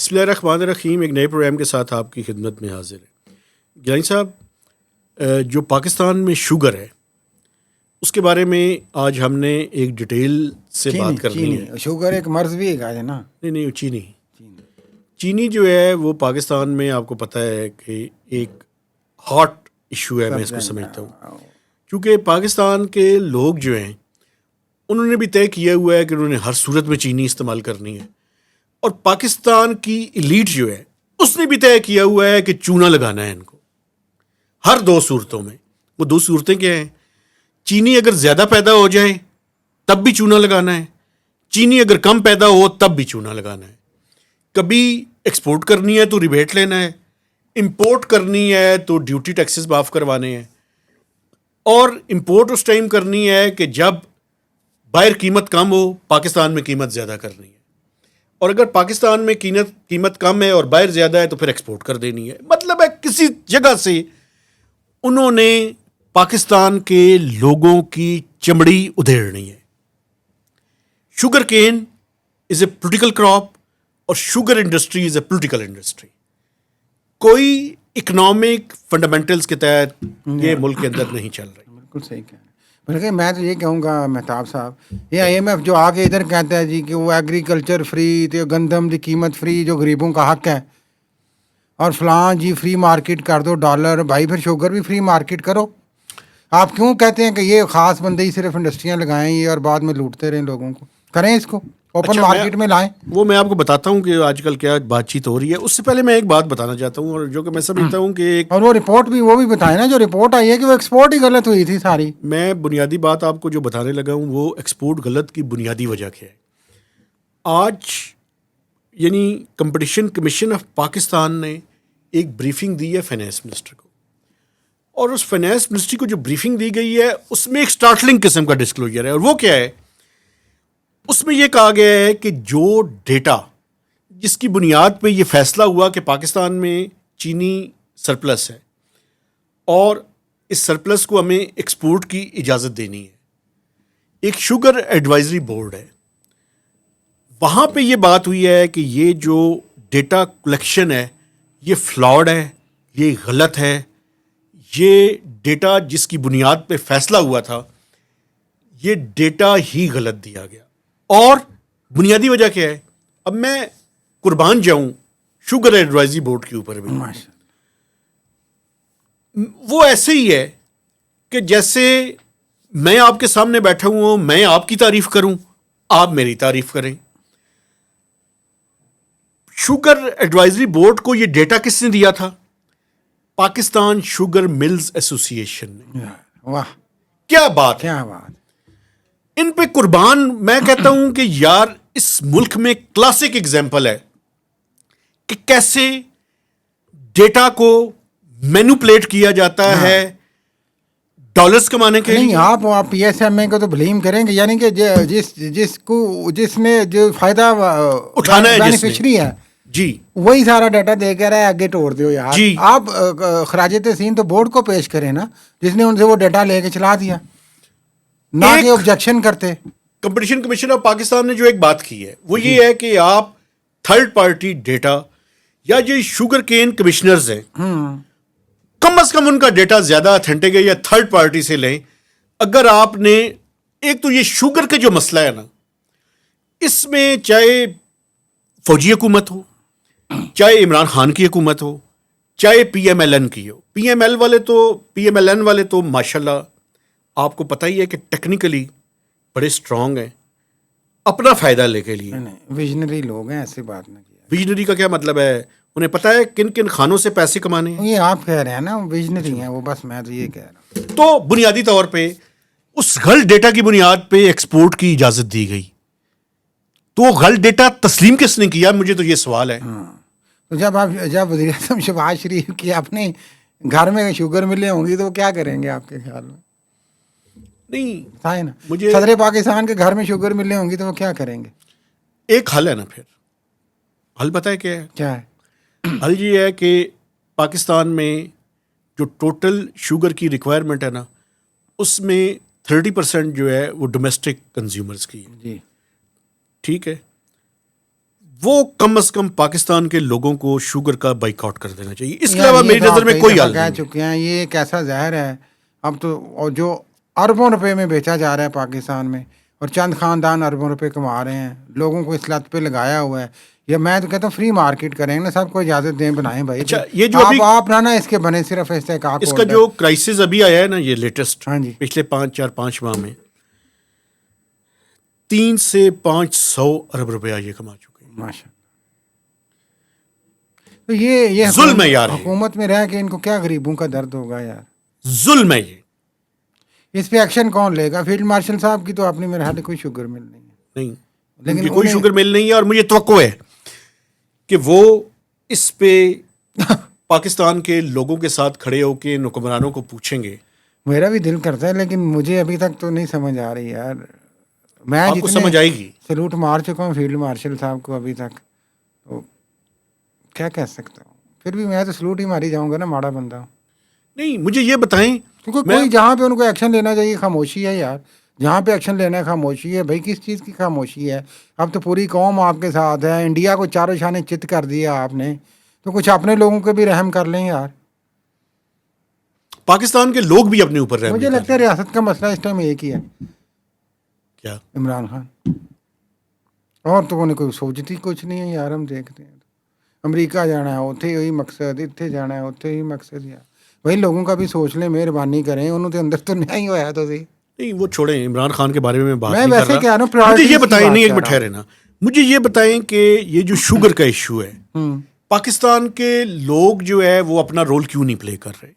بسم اللہ الرحمن الرحیم. ایک نئے پروگرام کے ساتھ آپ کی خدمت میں حاضر ہے. گیلانی صاحب, جو پاکستان میں شوگر ہے اس کے بارے میں آج ہم نے ایک ڈیٹیل سے بات کرنی ہے. شوگر ایک مرض بھی ہے نا. نہیں, چینی جو ہے وہ پاکستان میں آپ کو پتہ ہے کہ ایک ہاٹ ایشو ہے, میں اس کو سمجھتا ہوں. کیونکہ پاکستان کے لوگ جو ہیں انہوں نے بھی طے کیا ہوا ہے کہ انہوں نے ہر صورت میں چینی استعمال کرنی ہے, اور پاکستان کی ایلیٹ جو ہے اس نے بھی طے کیا ہوا ہے کہ چونا لگانا ہے ان کو ہر دو صورتوں میں. وہ دو صورتیں کیا ہیں؟ چینی اگر زیادہ پیدا ہو جائے تب بھی چونا لگانا ہے, چینی اگر کم پیدا ہو تب بھی چونا لگانا ہے. کبھی ایکسپورٹ کرنی ہے تو ریبیٹ لینا ہے, امپورٹ کرنی ہے تو ڈیوٹی ٹیکسز معاف کروانے ہیں, اور امپورٹ اس ٹائم کرنی ہے کہ جب باہر قیمت کم ہو, پاکستان میں قیمت زیادہ کرنی ہے, اور اگر پاکستان میں قیمت کم ہے اور باہر زیادہ ہے تو پھر ایکسپورٹ کر دینی ہے. مطلب ہے کسی جگہ سے انہوں نے پاکستان کے لوگوں کی چمڑی ادھیڑنی ہے. Sugar cane is a political crop اور sugar industry is a political industry. کوئی اکنامک فنڈامنٹلز کے تحت یہ ملک کے اندر نہیں چل رہی. بالکل صحیح کہہ رہے ہیں. بلکہ میں تو یہ کہوں گا مہتاب صاحب, یہ IMF جو آگے ادھر کہتا ہے جی کہ وہ ایگریکلچر فری, تو گندم کی قیمت فری جو غریبوں کا حق ہے, اور فلاں جی فری مارکیٹ کر دو ڈالر. بھائی پھر شوگر بھی فری مارکیٹ کرو. آپ کیوں کہتے ہیں کہ یہ خاص بندے ہی صرف انڈسٹریاں لگائیں یہ اور بعد میں لوٹتے رہیں لوگوں کو؟ کریں اس کو اوپن مارکیٹ میں لائیں. وہ میں آپ کو بتاتا ہوں کہ آج کل کیا بات چیت ہو رہی ہے. اس سے پہلے میں ایک بات بتانا چاہتا ہوں, اور جو کہ میں سمجھتا ہوں کہ اور وہ رپورٹ بھی وہ بھی بتائیں نا, جو رپورٹ آئی ہے کہ وہ ایکسپورٹ ہی غلط ہوئی تھی ساری. میں بنیادی بات آپ کو جو بتانے لگا ہوں وہ ایکسپورٹ غلط کی بنیادی وجہ کیا ہے. آج یعنی کمپٹیشن کمیشن آف پاکستان نے ایک بریفنگ دی ہے فائنانس منسٹر کو, اور اس فائنانس منسٹری کو جو بریفنگ دی گئی ہے اس میں ایک سٹارٹلنگ قسم کا ڈسکلوجر ہے, اور وہ کیا ہے؟ اس میں یہ کہا گیا ہے کہ جو ڈیٹا جس کی بنیاد پہ یہ فیصلہ ہوا کہ پاکستان میں چینی سرپلس ہے اور اس سرپلس کو ہمیں ایکسپورٹ کی اجازت دینی ہے, ایک شوگر ایڈوائزری بورڈ ہے, وہاں پہ یہ بات ہوئی ہے کہ یہ جو ڈیٹا کلیکشن ہے یہ فلاڈ ہے, یہ غلط ہے. یہ ڈیٹا جس کی بنیاد پہ فیصلہ ہوا تھا یہ ڈیٹا ہی غلط دیا گیا. اور بنیادی وجہ کیا ہے؟ اب میں قربان جاؤں شوگر ایڈوائزری بورڈ کے اوپر بھی. وہ ایسے ہی ہے کہ جیسے میں آپ کے سامنے بیٹھا ہوں, میں آپ کی تعریف کروں, آپ میری تعریف کریں. شوگر ایڈوائزری بورڈ کو یہ ڈیٹا کس نے دیا تھا؟ پاکستان شوگر ملز ایسوسی ایشن نے. واہ کیا بات, کیا بات. ان پہ قربان میں کہتا ہوں کہ یار اس ملک میں کلاسک ایگزامپل ہے کہ کیسے ڈیٹا کو مینوپلیٹ کیا جاتا ہے ڈالرز کمانے کے لیے. آپ PSMA کو تو بلیم کریں گے, یعنی کہ جس نے جو فائدہ اٹھانا ہے بینیفیشری ہے جی وہی سارا ڈیٹا دے کے رہا ہے, آگے توڑ دو یار. جی آپ خراج تحسین تو بورڈ کو پیش کریں نا جس نے ان سے وہ ڈیٹا لے کے چلا دیا, نہ کہ آبجیکشن کرتے. کمپٹیشن کمیشن آف پاکستان نے جو ایک بات کی ہے وہ یہ ہے کہ آپ تھرڈ پارٹی ڈیٹا یا جو شوگر کین کمشنرز ہیں کم از کم ان کا ڈیٹا زیادہ اتھینٹک ہے یا تھرڈ پارٹی سے لیں. اگر آپ نے ایک تو یہ شوگر کا جو مسئلہ ہے نا, اس میں چاہے فوجی حکومت ہو, چاہے عمران خان کی حکومت ہو, چاہے PMLN کی ہو, PMLN والے تو ماشاءاللہ آپ کو پتہ ہی ہے کہ ٹیکنیکلی بڑے اسٹرانگ ہیں اپنا فائدہ لے کے لیے. ویژنری لوگ ہیں, ایسی بات نہ کیا. ویژنری کا کیا مطلب ہے؟ انہیں پتہ ہے کن کن خانوں سے پیسے کمانے ہیں. یہ آپ کہہ رہے ہیں نا ویژنری ہیں وہ, بس میں تو یہ کہہ رہا ہوں. تو بنیادی طور پہ اس غلط ڈیٹا کی بنیاد پہ ایکسپورٹ کی اجازت دی گئی, تو وہ غلط ڈیٹا تسلیم کس نے کیا؟ مجھے تو یہ سوال ہے. تو جب وزیر اعظم شہباز شریف کی اپنے گھر میں شوگر ملیں ہوں گی تو وہ کیا کریں گے آپ کے خیال میں؟ نہیں, مجھے صدر پاکستان کے گھر میں شوگر ملیں ہوں گی تو وہ کیا کریں گے؟ ایک حل ہے نا. پھر حل پتہ ہے کیا ہے؟ حل یہ ہے کہ پاکستان میں جو ٹوٹل شوگر کی ریکوائرمنٹ ہے نا اس میں 30% جو ہے وہ ڈومیسٹک کنزیومرز کی ہے. جی ٹھیک ہے, وہ کم از کم پاکستان کے لوگوں کو شوگر کا بائیک آؤٹ کر دینا چاہیے. اس کے علاوہ میری نظر میں کوئی حل کہہ نہیں. چکے ہیں یہ ایک ایسا زہر ہے اب تو، اور جو اربوں روپے میں بیچا جا رہا ہے پاکستان میں، اور چند خاندان اربوں روپے کما رہے ہیں، لوگوں کو اس لت پہ لگایا ہوا ہے. یا میں تو کہتا ہوں فری مارکیٹ کریں نا، سب کو اجازت دیں، بنائیں بھائی. اچھا یہ جو آپ نہ اس کے بنے صرف استحقاق اس کا جو کرائسس ابھی آیا ہے نا، یہ لیٹسٹ ہاں جی پچھلے 5 ماہ میں 300 سے 500 ارب روپیہ یہ کما چکے ہیں. ماشاء. تو یہ ظلم ہے یار، حکومت میں رہ کے ان کو کیا غریبوں کا درد ہوگا یار. ظلم ہے یہ. اس پہ ایکشن کون لے گا؟ فیلڈ مارشل صاحب کی تو اپنی میرے ہاتھ کوئی شوگر مل نہیں ہے، نہیں لیکن کوئی شوگر مل نہیں ہے. اور مجھے توقع ہے کہ وہ اس پہ پاکستان کے لوگوں کے ساتھ کھڑے ہو کے حکمرانوں کو پوچھیں گے. میرا بھی دل کرتا ہے، لیکن مجھے ابھی تک تو نہیں سمجھ آ رہی یار. میں آپ کو سمجھ آئے گی. سلوٹ مار چکا ہوں فیلڈ مارشل صاحب کو ابھی تک، تو کیا کہہ سکتا ہوں. پھر بھی میں تو سلوٹ ہی ماری جاؤں گا نا، ماڑا بندہ ہوں. نہیں مجھے یہ بتائیں، کیونکہ کوئی جہاں پہ ان کو ایکشن لینا چاہیے خاموشی ہے یار. جہاں پہ ایکشن لینا ہے خاموشی ہے. بھائی کس چیز کی خاموشی ہے؟ اب تو پوری قوم آپ کے ساتھ ہے، انڈیا کو چاروں شانے چت کر دیا آپ نے، تو کچھ اپنے لوگوں کے بھی رحم کر لیں یار. پاکستان کے لوگ بھی اپنے اوپر رحم مجھے لگتا ہے ریاست کا مسئلہ اس ٹائم ایک ہی ہے، کیا؟ عمران خان. اور تو انہیں کوئی سوچتی کچھ نہیں ہے یار. ہم دیکھتے ہیں امریکہ جانا ہے اتنے وہی مقصد، اتنے جانا ہے اتنے وہی مقصد. یار وہی لوگوں کا بھی سوچ لیں، مہربانی کریں. انہوں کے اندر تو نہیں ہوا تو سی. نہیں وہ چھوڑیں، عمران خان کے بارے میں بات میں نہیں ویسے کر کہہ رہا. رہا ہوں مجھے یہ بتائیں، نہیں ایک منٹ ٹھہرے نا، مجھے یہ بتائیں کہ یہ جو شوگر کا ایشو ہے، پاکستان کے لوگ جو ہے وہ اپنا رول کیوں نہیں پلے کر رہے؟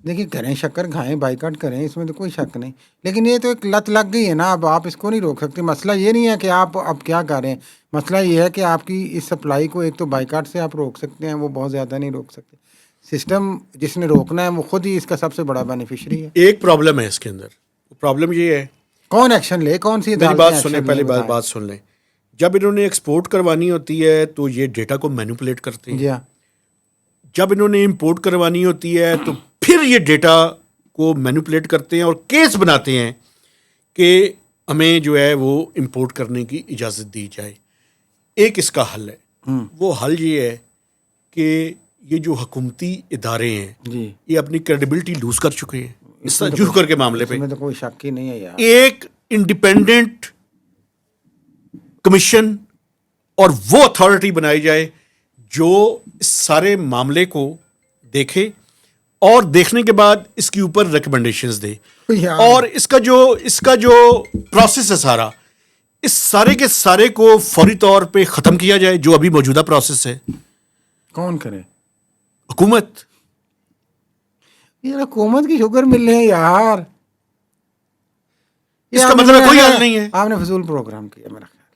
دیکھیے کریں، شکر کھائیں، بائیکاٹ کریں، اس میں تو کوئی شک نہیں. لیکن یہ تو ایک لت لگ گئی ہے نا، اب آپ اس کو نہیں روک سکتے. مسئلہ یہ نہیں ہے کہ آپ اب کیا کریں، مسئلہ یہ ہے کہ آپ کی اس سپلائی کو ایک تو بائیکاٹ سے آپ روک سکتے ہیں، وہ بہت زیادہ نہیں روک سکتے. سسٹم جس نے روکنا ہے وہ خود ہی اس کا سب سے بڑا بینیفیشری ہے. ایک پرابلم ہے اس کے اندر. پرابلم یہ ہے، کون ایکشن لے، کون سی میری بات سنیں، پہلے بات سن لیں. جب انہوں نے ایکسپورٹ کروانی ہوتی ہے تو یہ ڈیٹا کو مینوپولیٹ کرتے ہیں. جی ہاں. جب انہوں نے امپورٹ کروانی ہوتی ہے تو پھر یہ ڈیٹا کو مینوپولیٹ کرتے ہیں اور کیس بناتے ہیں کہ ہمیں جو ہے وہ امپورٹ کرنے کی اجازت دی جائے. ایک اس کا حل ہے، وہ حل یہ ہے کہ یہ جو حکومتی ادارے ہیں جی یہ اپنی کریڈیبلٹی لوز کر چکے ہیں اس شوگر کے معاملے پہ. اس میں تو کوئی شک ہی نہیں ہے یار. ایک انڈیپینڈنٹ کمیشن اور وہ اتھارٹی بنائی جائے جو اس سارے معاملے کو دیکھے اور دیکھنے کے بعد اس کے اوپر ریکمنڈیشنز دے. اور اس کا جو پروسیس ہے سارا، اس سارے کے سارے کو فوری طور پہ ختم کیا جائے. جو ابھی موجودہ پروسیس ہے کون کرے؟ حکومت. یار حکومت کی شوگر مل رہے ہیں یار. اس کا مطلب کوئی حل نہیں ہے. آپ نے فضول پروگرام کیا میرا خیال.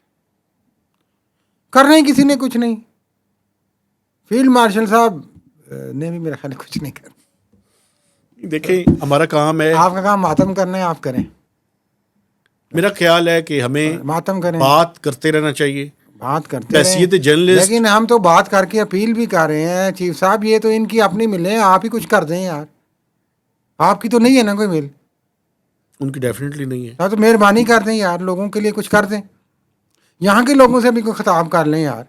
کر رہے ہیں کسی نے کچھ نہیں. فیلڈ مارشل صاحب نے بھی میرا خیال کچھ نہیں کر. دیکھیں ہمارا کام ہے، آپ کا کام ماتم کرنا ہے، آپ کریں. میرا خیال ہے کہ ہمیں ماتم کریں، بات کرتے رہنا چاہیے، بات کرتے حیثیت جرنلسٹ. لیکن ہم تو بات کر کے اپیل بھی کر رہے ہیں چیف صاحب، یہ تو ان کی اپنی مل ہے، آپ ہی کچھ کر دیں یار. آپ کی تو نہیں ہے نا کوئی مل. ان کی ڈیفینیٹلی نہیں ہے. تو مہربانی کر دیں یار، لوگوں کے لیے کچھ کر دیں. یہاں کے لوگوں سے بھی کوئی خطاب کر لیں یار.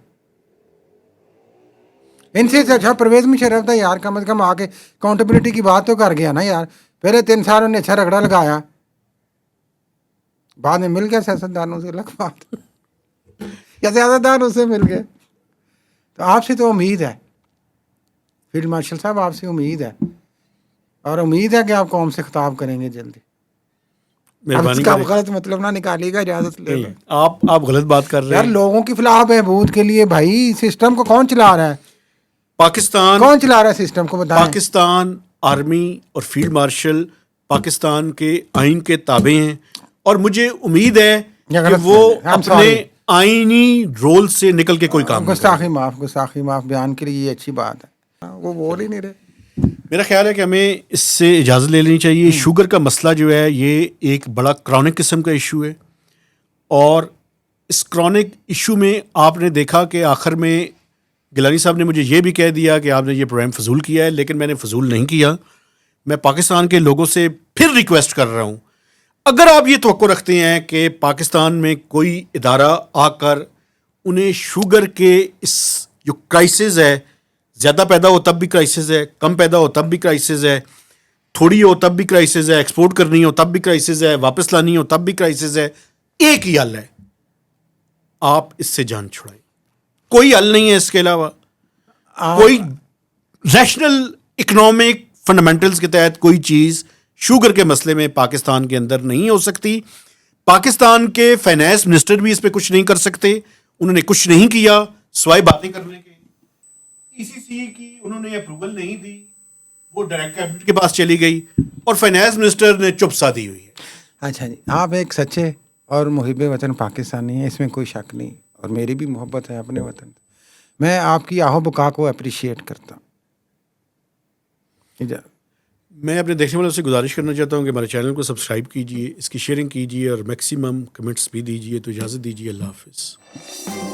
ان سے اچھا پرویز مشرف تھا یار، کم از کم آ کے اکاؤنٹیبلٹی کی بات تو کر گیا نا یار. پہلے 3 سال انہیں اچھا رگڑا لگایا، بعد میں مل گیا سیاستدانوں سے، الگ بات، یا سیاستدان اس سے مل گئے. تو آپ سے تو امید ہے فیلڈ مارشل صاحب، آپ سے امید ہے، اور امید ہے کہ آپ قوم سے خطاب کریں گے جلدی. مہربانی کا غلط مطلب نہ نکالیے گا، اجازت لے لیں. آپ غلط بات کر رہے یار ہیں. لوگوں کی فلاح بہبود کے لیے بھائی سسٹم کو کون چلا رہا ہے؟ پاکستان کون چلا رہا ہے سسٹم کو بتائیں. پاکستان آرمی اور فیلڈ مارشل پاکستان کے آئین کے تابع ہیں، اور مجھے امید ہے کہ وہ اپنے آئینی رول سے نکل کے کوئی کام. گستاخی معاف بیان کے لیے یہ اچھی بات ہے، وہ بول ہی نہیں رہے. میرا خیال ہے کہ ہمیں اس سے اجازت لے لینی چاہیے. شوگر کا مسئلہ جو ہے یہ ایک بڑا کرونک قسم کا ایشو ہے، اور اس کرونک ایشو میں آپ نے دیکھا کہ آخر میں گیلانی صاحب نے مجھے یہ بھی کہہ دیا کہ آپ نے یہ پروگرام فضول کیا ہے، لیکن میں نے فضول نہیں کیا. میں پاکستان کے لوگوں سے پھر ریکویسٹ کر رہا ہوں، اگر آپ یہ توقع رکھتے ہیں کہ پاکستان میں کوئی ادارہ آ کر انہیں شوگر کے اس جو کرائسس ہے، زیادہ پیدا ہو تب بھی کرائسس ہے، کم پیدا ہو تب بھی کرائسس ہے، تھوڑی ہو تب بھی کرائسس ہے، ایکسپورٹ کرنی ہو تب بھی کرائسس ہے، واپس لانی ہو تب بھی کرائسس ہے. ایک ہی حل ہے، آپ اس سے جان چھڑائیں. کوئی حل نہیں ہے اس کے علاوہ. کوئی ریشنل اکنامک فنڈامنٹلز کے تحت کوئی چیز شوگر کے مسئلے میں پاکستان کے اندر نہیں ہو سکتی. پاکستان کے فائنانس منسٹر بھی اس پہ کچھ نہیں کر سکتے. انہوں نے کچھ نہیں کیا سوائے باتیں کرنے کے. ای سی سی کی انہوں نے اپروول نہیں دی، وہ ڈائریکٹ کیبنٹ کے پاس چلی گئی اور فائنانس منسٹر نے چپ سادھی ہوئی ہے. اچھا جی، آپ ایک سچے اور محب وطن پاکستانی ہیں، اس میں کوئی شک نہیں، اور میری بھی محبت ہے اپنے وطن. میں آپ کی آہو بقا کو اپریشیٹ کرتا ہوں. میں اپنے دیکھنے والوں سے گزارش کرنا چاہتا ہوں کہ ہمارے چینل کو سبسکرائب کیجیے، اس کی شیئرنگ کیجیے اور میکسیمم کمنٹس بھی دیجیے. تو اجازت دیجیے، اللہ حافظ.